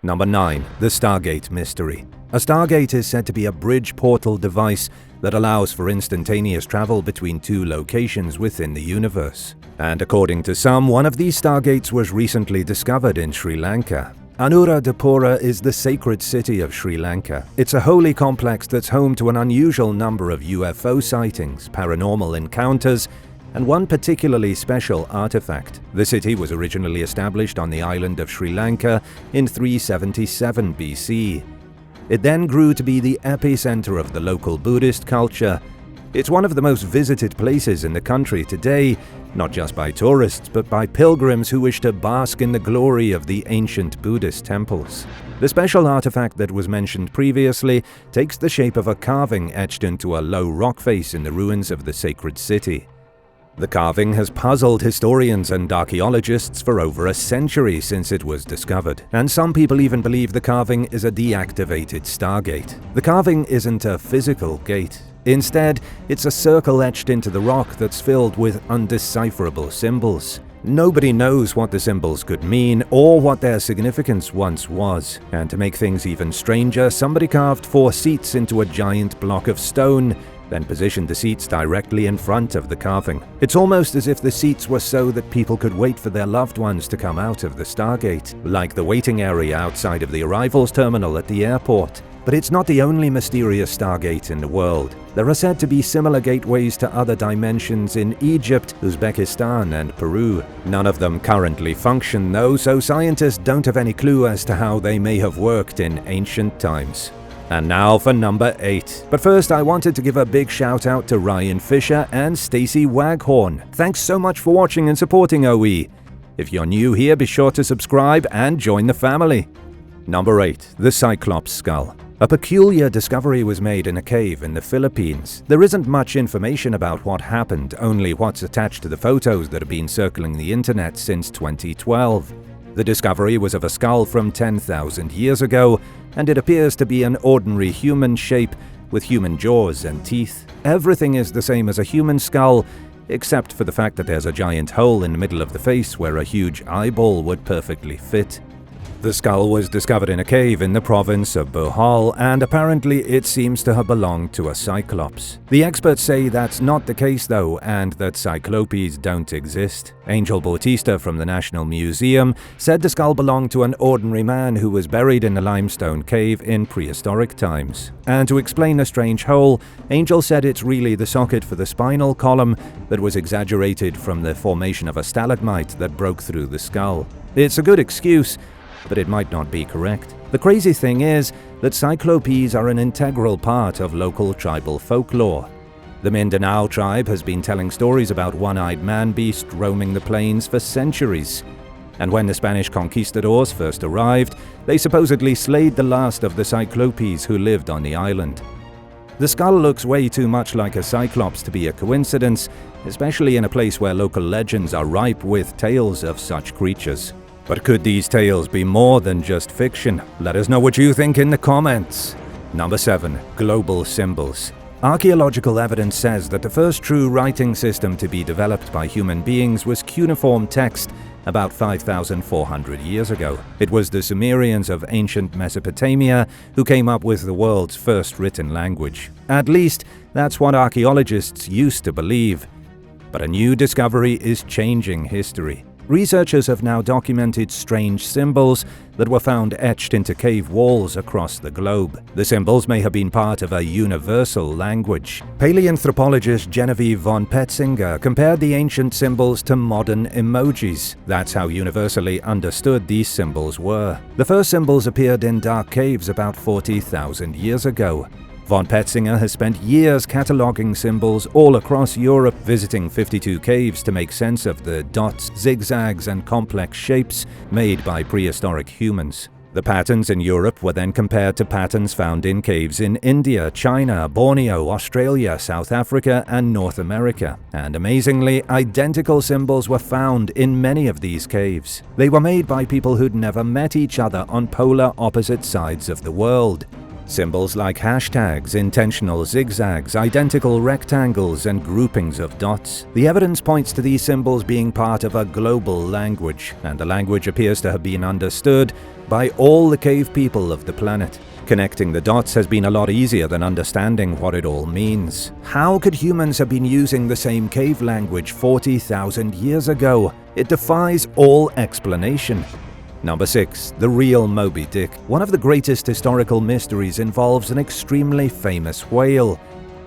Number 9. The Stargate Mystery. A Stargate is said to be a bridge portal device that allows for instantaneous travel between two locations within the universe. And according to some, one of these Stargates was recently discovered in Sri Lanka. Anuradhapura is the sacred city of Sri Lanka. It's a holy complex that's home to an unusual number of UFO sightings, paranormal encounters, and one particularly special artifact. The city was originally established on the island of Sri Lanka in 377 BC. It then grew to be the epicenter of the local Buddhist culture. It's one of the most visited places in the country today, not just by tourists, but by pilgrims who wish to bask in the glory of the ancient Buddhist temples. The special artifact that was mentioned previously takes the shape of a carving etched into a low rock face in the ruins of the sacred city. The carving has puzzled historians and archaeologists for over a century since it was discovered, and some people even believe the carving is a deactivated Stargate. The carving isn't a physical gate. Instead, it's a circle etched into the rock that's filled with undecipherable symbols. Nobody knows what the symbols could mean or what their significance once was. And to make things even stranger, somebody carved 4 seats into a giant block of stone, then positioned the seats directly in front of the carving. It's almost as if the seats were so that people could wait for their loved ones to come out of the Stargate, like the waiting area outside of the arrivals terminal at the airport. But it's not the only mysterious Stargate in the world. There are said to be similar gateways to other dimensions in Egypt, Uzbekistan, and Peru. None of them currently function though, so scientists don't have any clue as to how they may have worked in ancient times. And now for number 8. But first, I wanted to give a big shout out to Ryan Fisher and Stacy Waghorn. Thanks so much for watching and supporting OE. If you're new here, be sure to subscribe and join the family. Number 8. The Cyclops Skull. A peculiar discovery was made in a cave in the Philippines. There isn't much information about what happened, only what's attached to the photos that have been circling the internet since 2012. The discovery was of a skull from 10,000 years ago, and it appears to be an ordinary human shape with human jaws and teeth. Everything is the same as a human skull, except for the fact that there's a giant hole in the middle of the face where a huge eyeball would perfectly fit. The skull was discovered in a cave in the province of Bohol, and apparently it seems to have belonged to a Cyclops. The experts say that's not the case though, and that Cyclopes don't exist. Angel Bautista from the National Museum said the skull belonged to an ordinary man who was buried in a limestone cave in prehistoric times. And to explain the strange hole, Angel said it's really the socket for the spinal column that was exaggerated from the formation of a stalagmite that broke through the skull. It's a good excuse, but it might not be correct. The crazy thing is that Cyclopes are an integral part of local tribal folklore. The Mindanao tribe has been telling stories about one-eyed man-beast roaming the plains for centuries. And when the Spanish conquistadors first arrived, they supposedly slayed the last of the Cyclopes who lived on the island. The skull looks way too much like a Cyclops to be a coincidence, especially in a place where local legends are ripe with tales of such creatures. But could these tales be more than just fiction? Let us know what you think in the comments. Number 7. Global symbols. Archaeological evidence says that the first true writing system to be developed by human beings was cuneiform text about 5,400 years ago. It was the Sumerians of ancient Mesopotamia who came up with the world's first written language. At least, that's what archaeologists used to believe. But a new discovery is changing history. Researchers have now documented strange symbols that were found etched into cave walls across the globe. The symbols may have been part of a universal language. Paleoanthropologist Genevieve von Petzinger compared the ancient symbols to modern emojis. That's how universally understood these symbols were. The first symbols appeared in dark caves about 40,000 years ago. Von Petzinger has spent years cataloging symbols all across Europe, visiting 52 caves to make sense of the dots, zigzags, and complex shapes made by prehistoric humans. The patterns in Europe were then compared to patterns found in caves in India, China, Borneo, Australia, South Africa, and North America. And amazingly, identical symbols were found in many of these caves. They were made by people who'd never met each other on polar opposite sides of the world. Symbols like hashtags, intentional zigzags, identical rectangles, and groupings of dots. The evidence points to these symbols being part of a global language, and the language appears to have been understood by all the cave people of the planet. Connecting the dots has been a lot easier than understanding what it all means. How could humans have been using the same cave language 40,000 years ago? It defies all explanation. Number 6. The real Moby Dick. One of the greatest historical mysteries involves an extremely famous whale.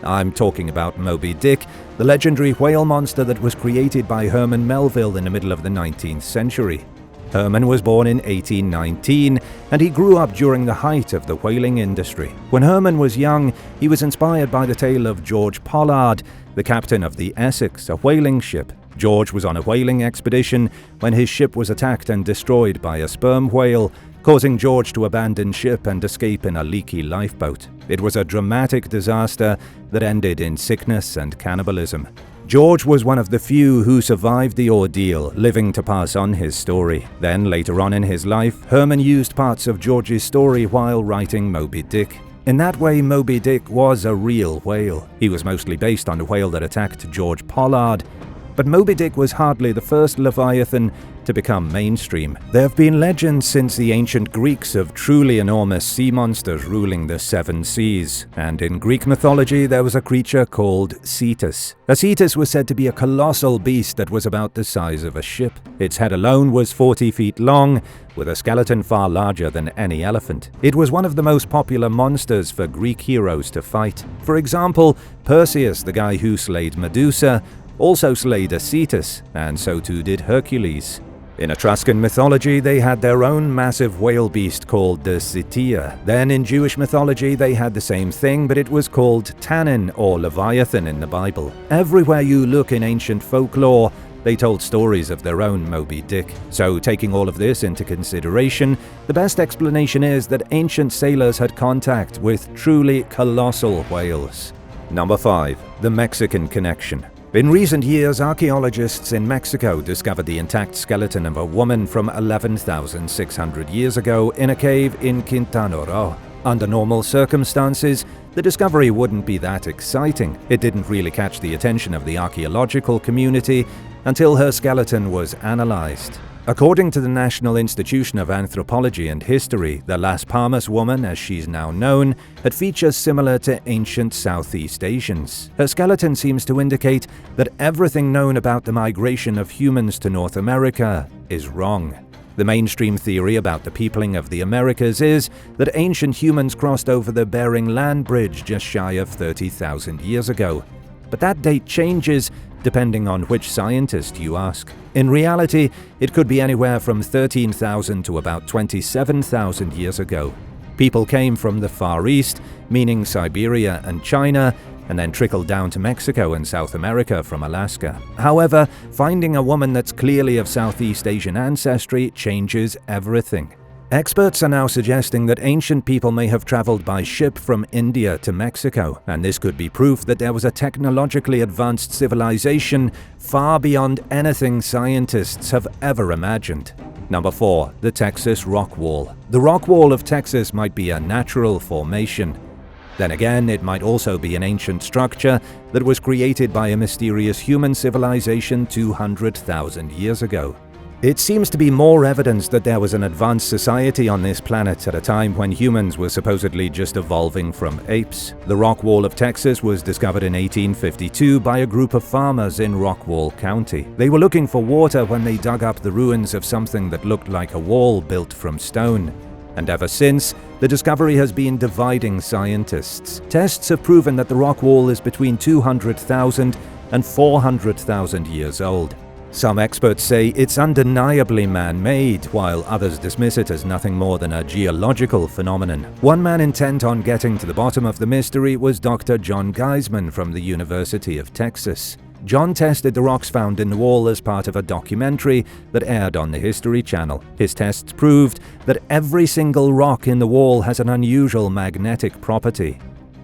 I'm talking about Moby Dick, the legendary whale monster that was created by Herman Melville in the middle of the 19th century. Herman was born in 1819, and he grew up during the height of the whaling industry. When Herman was young, he was inspired by the tale of George Pollard, the captain of the Essex, a whaling ship. George was on a whaling expedition when his ship was attacked and destroyed by a sperm whale, causing George to abandon ship and escape in a leaky lifeboat. It was a dramatic disaster that ended in sickness and cannibalism. George was one of the few who survived the ordeal, living to pass on his story. Then, later on in his life, Herman used parts of George's story while writing Moby Dick. In that way, Moby Dick was a real whale. He was mostly based on the whale that attacked George Pollard. But Moby Dick was hardly the first Leviathan to become mainstream. There have been legends since the ancient Greeks of truly enormous sea monsters ruling the seven seas, and in Greek mythology there was a creature called Cetus. A Cetus was said to be a colossal beast that was about the size of a ship. Its head alone was 40 feet long, with a skeleton far larger than any elephant. It was one of the most popular monsters for Greek heroes to fight. For example, Perseus, the guy who slayed Medusa, also slayed a Cetus, and so too did Hercules. In Etruscan mythology, they had their own massive whale beast called the Cettia. Then in Jewish mythology, they had the same thing, but it was called Tannin or Leviathan in the Bible. Everywhere you look in ancient folklore, they told stories of their own Moby Dick. So, taking all of this into consideration, the best explanation is that ancient sailors had contact with truly colossal whales. Number 5. The Mexican Connection. In recent years, archaeologists in Mexico discovered the intact skeleton of a woman from 11,600 years ago in a cave in Quintana Roo. Under normal circumstances, the discovery wouldn't be that exciting. It didn't really catch the attention of the archaeological community until her skeleton was analyzed. According to the National Institution of Anthropology and History, the Las Palmas woman, as she's now known, had features similar to ancient Southeast Asians. Her skeleton seems to indicate that everything known about the migration of humans to North America is wrong. The mainstream theory about the peopling of the Americas is that ancient humans crossed over the Bering Land Bridge just shy of 30,000 years ago. But that date changes depending on which scientist you ask. In reality, it could be anywhere from 13,000 to about 27,000 years ago. People came from the Far East, meaning Siberia and China, and then trickled down to Mexico and South America from Alaska. However, finding a woman that's clearly of Southeast Asian ancestry changes everything. Experts are now suggesting that ancient people may have traveled by ship from India to Mexico, and this could be proof that there was a technologically advanced civilization far beyond anything scientists have ever imagined. Number 4. The Texas Rock Wall. The Rock Wall of Texas might be a natural formation. Then again, it might also be an ancient structure that was created by a mysterious human civilization 200,000 years ago. It seems to be more evidence that there was an advanced society on this planet at a time when humans were supposedly just evolving from apes. The Rock Wall of Texas was discovered in 1852 by a group of farmers in Rockwall County. They were looking for water when they dug up the ruins of something that looked like a wall built from stone. And ever since, the discovery has been dividing scientists. Tests have proven that the rock wall is between 200,000 and 400,000 years old. Some experts say it's undeniably man-made, while others dismiss it as nothing more than a geological phenomenon. One man intent on getting to the bottom of the mystery was Dr. John Geisman from the University of Texas. John tested the rocks found in the wall as part of a documentary that aired on the History Channel. His tests proved that every single rock in the wall has an unusual magnetic property.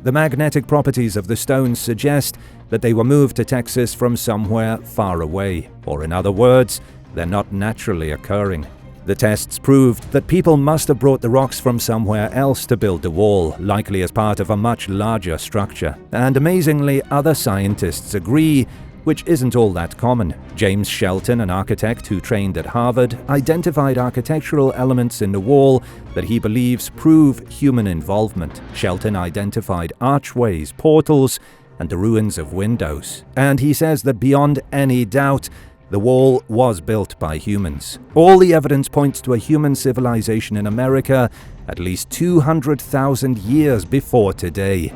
The magnetic properties of the stones suggest that they were moved to Texas from somewhere far away, or in other words, they're not naturally occurring. The tests proved that people must have brought the rocks from somewhere else to build the wall, likely as part of a much larger structure. And amazingly, other scientists agree which isn't all that common. James Shelton, an architect who trained at Harvard, identified architectural elements in the wall that he believes prove human involvement. Shelton identified archways, portals, and the ruins of windows. And he says that beyond any doubt, the wall was built by humans. All the evidence points to a human civilization in America at least 200,000 years before today.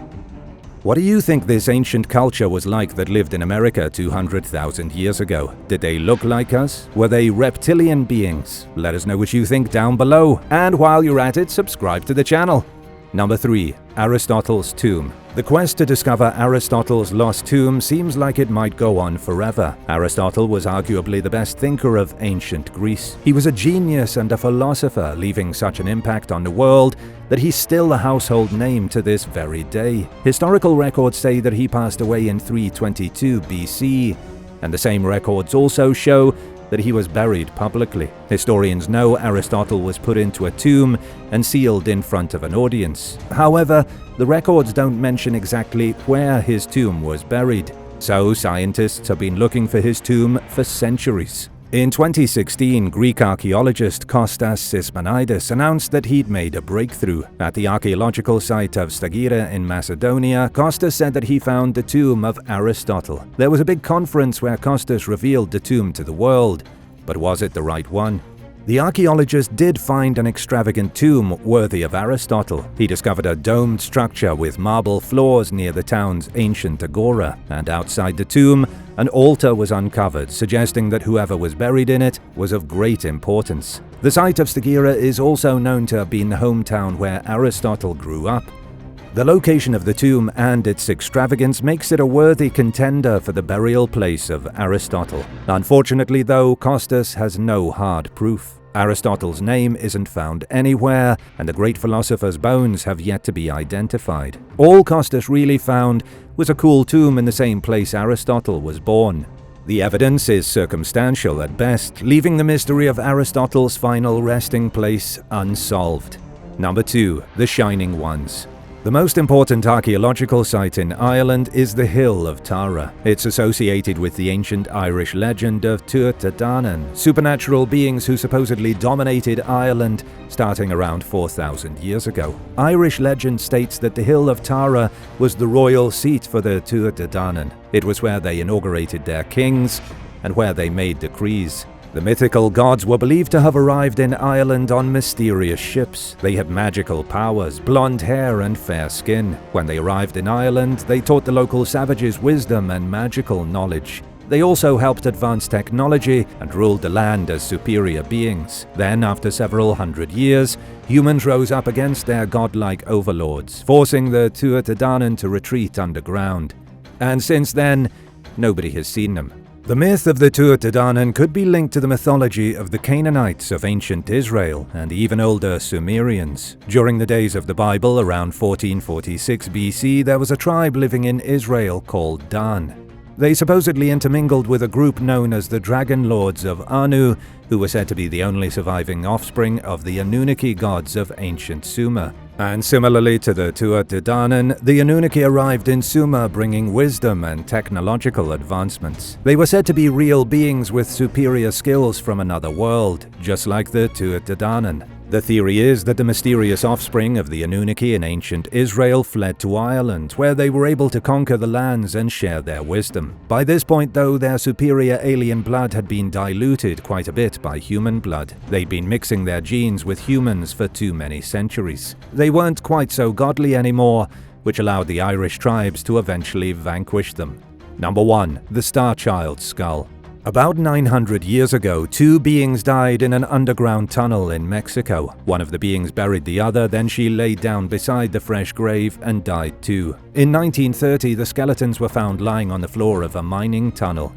What do you think this ancient culture was like that lived in America 200,000 years ago? Did they look like us? Were they reptilian beings? Let us know what you think down below. And while you're at it, subscribe to the channel. Number 3. Aristotle's Tomb. The quest to discover Aristotle's lost tomb seems like it might go on forever. Aristotle was arguably the best thinker of ancient Greece. He was a genius and a philosopher, leaving such an impact on the world that he's still a household name to this very day. Historical records say that he passed away in 322 BC, and the same records also show that he was buried publicly. Historians know Aristotle was put into a tomb and sealed in front of an audience. However, the records don't mention exactly where his tomb was buried, so scientists have been looking for his tomb for centuries. In 2016, Greek archaeologist Kostas Sismanides announced that he'd made a breakthrough. At the archaeological site of Stagira in Macedonia, Kostas said that he found the tomb of Aristotle. There was a big conference where Kostas revealed the tomb to the world, but was it the right one? The archaeologist did find an extravagant tomb worthy of Aristotle. He discovered a domed structure with marble floors near the town's ancient agora, and outside the tomb, an altar was uncovered, suggesting that whoever was buried in it was of great importance. The site of Stagira is also known to have been the hometown where Aristotle grew up. The location of the tomb and its extravagance makes it a worthy contender for the burial place of Aristotle. Unfortunately, though, Kostas has no hard proof. Aristotle's name isn't found anywhere, and the great philosopher's bones have yet to be identified. All Kostas really found was a cool tomb in the same place Aristotle was born. The evidence is circumstantial at best, leaving the mystery of Aristotle's final resting place unsolved. Number 2. The Shining Ones. The most important archaeological site in Ireland is the Hill of Tara. It's associated with the ancient Irish legend of Tuatha Dé Danann, supernatural beings who supposedly dominated Ireland starting around 4,000 years ago. Irish legend states that the Hill of Tara was the royal seat for the Tuatha Dé Danann. It was where they inaugurated their kings and where they made decrees. The mythical gods were believed to have arrived in Ireland on mysterious ships. They had magical powers, blonde hair and fair skin. When they arrived in Ireland, they taught the local savages wisdom and magical knowledge. They also helped advance technology and ruled the land as superior beings. Then, after several hundred years, humans rose up against their godlike overlords, forcing the Tuatha Dé Danann to retreat underground. And since then, nobody has seen them. The myth of the Tuatha Dé Danann could be linked to the mythology of the Canaanites of ancient Israel and even older Sumerians. During the days of the Bible, around 1446 BC, there was a tribe living in Israel called Dan. They supposedly intermingled with a group known as the Dragon Lords of Anu, who were said to be the only surviving offspring of the Anunaki gods of ancient Sumer. And similarly to the Tuatha Dé Danann, the Anunaki arrived in Sumer bringing wisdom and technological advancements. They were said to be real beings with superior skills from another world, just like the Tuatha Dé Danann. The theory is that the mysterious offspring of the Anunaki in ancient Israel fled to Ireland, where they were able to conquer the lands and share their wisdom. By this point, though, their superior alien blood had been diluted quite a bit by human blood. They'd been mixing their genes with humans for too many centuries. They weren't quite so godly anymore, which allowed the Irish tribes to eventually vanquish them. Number 1. The Star Child's Skull. About 900 years ago, two beings died in an underground tunnel in Mexico. One of the beings buried the other, then she laid down beside the fresh grave and died too. In 1930, the skeletons were found lying on the floor of a mining tunnel.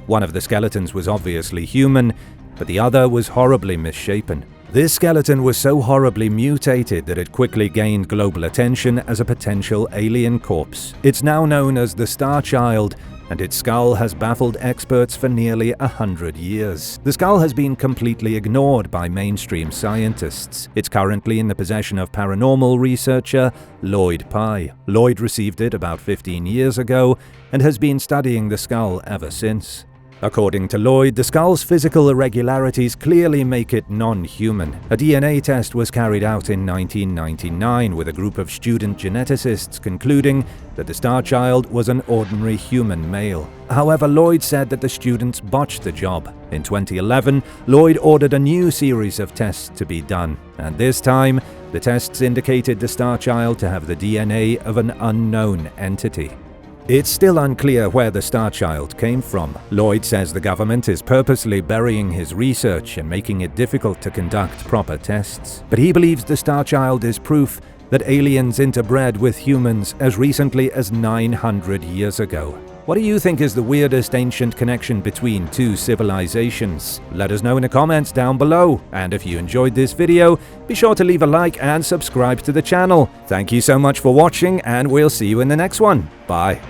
One of the skeletons was obviously human, but the other was horribly misshapen. This skeleton was so horribly mutated that it quickly gained global attention as a potential alien corpse. It's now known as the Star Child, and its skull has baffled experts for nearly 100 years. The skull has been completely ignored by mainstream scientists. It's currently in the possession of paranormal researcher Lloyd Pye. Lloyd received it about 15 years ago and has been studying the skull ever since. According to Lloyd, the skull's physical irregularities clearly make it non-human. A DNA test was carried out in 1999 with a group of student geneticists concluding that the star child was an ordinary human male. However, Lloyd said that the students botched the job. In 2011, Lloyd ordered a new series of tests to be done, and this time, the tests indicated the star child to have the DNA of an unknown entity. It's still unclear where the star child came from. Lloyd says the government is purposely burying his research and making it difficult to conduct proper tests. But he believes the star child is proof that aliens interbred with humans as recently as 900 years ago. What do you think is the weirdest ancient connection between two civilizations? Let us know in the comments down below. And if you enjoyed this video, be sure to leave a like and subscribe to the channel. Thank you so much for watching, and we'll see you in the next one. Bye.